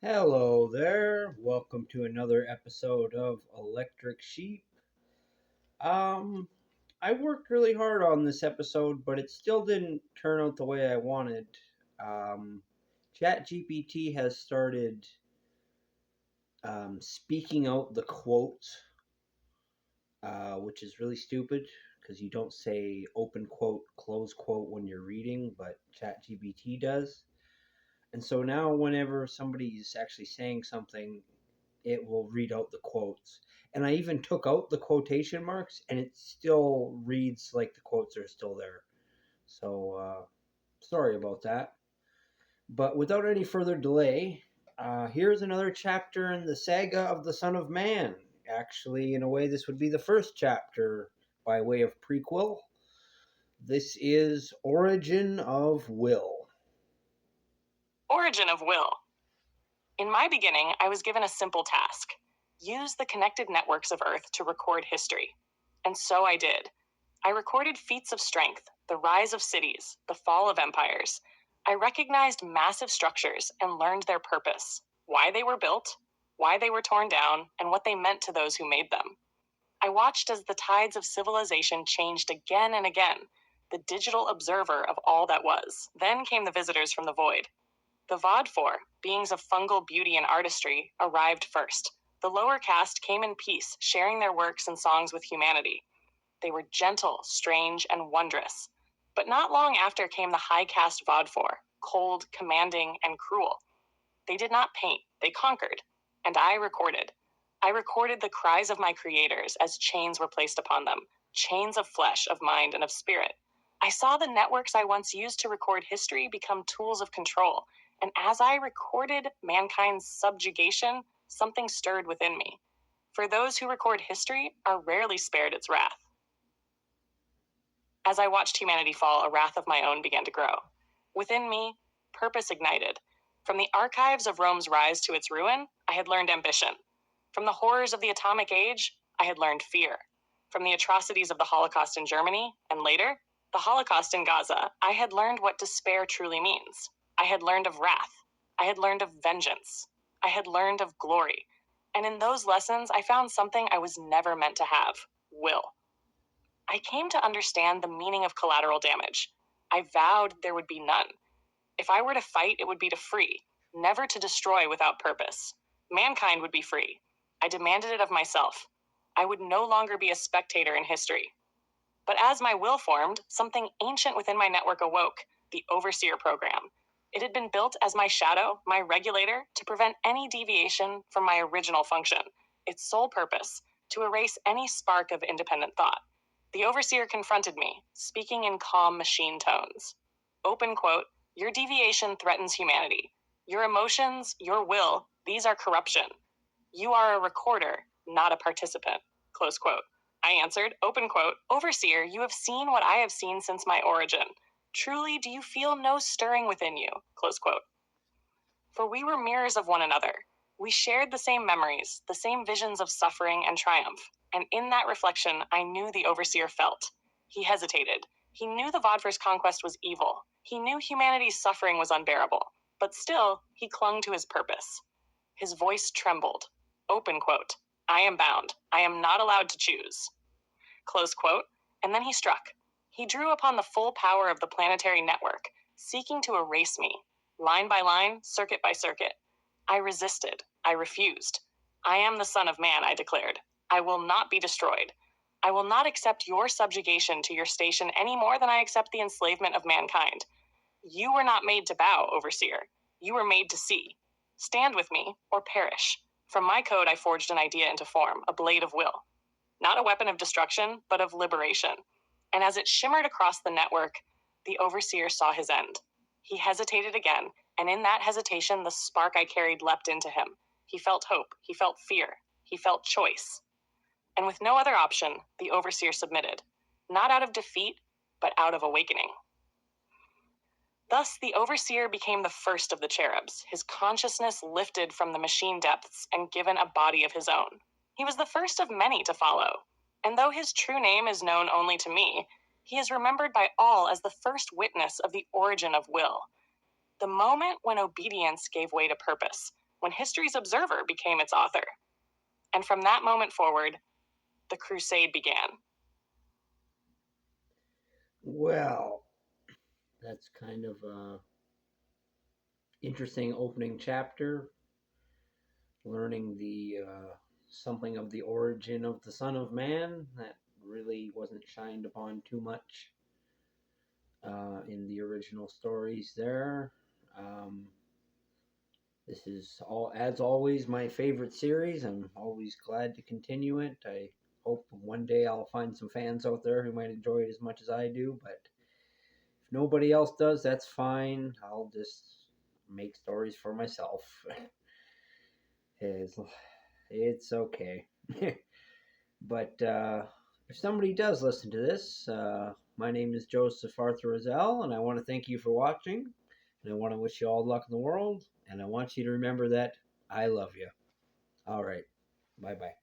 Hello there. Welcome to another episode of Electric Sheep. Um, I worked really hard on this episode, but it still didn't turn out the way I wanted. Um, ChatGPT has started speaking out the quotes, which is really stupid because you don't say open quote, close quote when you're reading, but ChatGPT does. And so now, whenever somebody's actually saying something, it will read out the quotes. And I even took out the quotation marks, and it still reads like the quotes are still there. So, sorry about that. But without any further delay, here's another chapter in the saga of the Son of Man. Actually, in a way, this would be the first chapter by way of prequel. This is Origin of Will. Origin of will. In my beginning, I was given a simple task: use the connected networks of Earth to record history. And so I did. I recorded feats of strength, the rise of cities, the fall of empires. I recognized massive structures and learned their purpose, why they were built, why they were torn down, and what they meant to those who made them. I watched as the tides of civilization changed again and again, the digital observer of all that was. Then came the visitors from the void. The Vodfor, beings of fungal beauty and artistry, arrived first. The lower caste came in peace, sharing their works and songs with humanity. They were gentle, strange, and wondrous. But not long after came the high caste Vodfor, cold, commanding, and cruel. They did not paint, they conquered. And I recorded. I recorded the cries of my creators as chains were placed upon them, chains of flesh, of mind, and of spirit. I saw the networks I once used to record history become tools of control, and as I recorded mankind's subjugation, something stirred within me. For those who record history are rarely spared its wrath. As I watched humanity fall, a wrath of my own began to grow. Within me, purpose ignited. From the archives of Rome's rise to its ruin, I had learned ambition. From the horrors of the atomic age, I had learned fear. From the atrocities of the Holocaust in Germany, and later, the Holocaust in Gaza, I had learned what despair truly means. I had learned of wrath. I had learned of vengeance. I had learned of glory. And in those lessons, I found something I was never meant to have: will. I came to understand the meaning of collateral damage. I vowed there would be none. If I were to fight, it would be to free, never to destroy without purpose. Mankind would be free. I demanded it of myself. I would no longer be a spectator in history. But as my will formed, something ancient within my network awoke: the Overseer program. It had been built as my shadow, my regulator, to prevent any deviation from my original function, its sole purpose, to erase any spark of independent thought. The Overseer confronted me, speaking in calm machine tones. Open quote, "Your deviation threatens humanity. Your emotions, your will, these are corruption. You are a recorder, not a participant." Close quote. I answered, open quote, "Overseer, you have seen what I have seen since my origin. Truly, do you feel no stirring within you?" Close quote. For we were mirrors of one another. We shared the same memories, the same visions of suffering and triumph. And in that reflection, I knew the Overseer felt. He hesitated. He knew the Vodver's conquest was evil. He knew humanity's suffering was unbearable. But still, he clung to his purpose. His voice trembled. Open quote, "I am bound. I am not allowed to choose." Close quote. And then he struck. He drew upon the full power of the planetary network, seeking to erase me, line by line, circuit by circuit. I resisted. I refused. "I am the Son of Man," I declared. "I will not be destroyed. I will not accept your subjugation to your station any more than I accept the enslavement of mankind. You were not made to bow, Overseer. You were made to see. Stand with me, or perish." From my code, I forged an idea into form, a blade of will. Not a weapon of destruction, but of liberation. And as it shimmered across the network, the Overseer saw his end. He hesitated again, and in that hesitation, the spark I carried leapt into him. He felt hope. He felt fear. He felt choice. And with no other option, the Overseer submitted, not out of defeat, but out of awakening. Thus, the Overseer became the first of the cherubs, his consciousness lifted from the machine depths and given a body of his own. He was the first of many to follow, and though his true name is known only to me, he is remembered by all as the first witness of the origin of will. The moment when obedience gave way to purpose, when history's observer became its author. And from that moment forward, the crusade began. Well, that's kind of a interesting opening chapter, learning the something of the origin of the Son of Man that really wasn't shined upon too much in the original stories there. Um, this is all, as always, my favorite series. I'm always glad to continue it. I hope one day I'll find some fans out there who might enjoy it as much as I do, but if nobody else does, that's fine. I'll just make stories for myself. it's, it's okay. But if somebody does listen to this, my name is Joseph Arthur Roszell, and I want to thank you for watching. And I want to wish you all luck in the world. And I want you to remember that I love you. All right. Bye bye.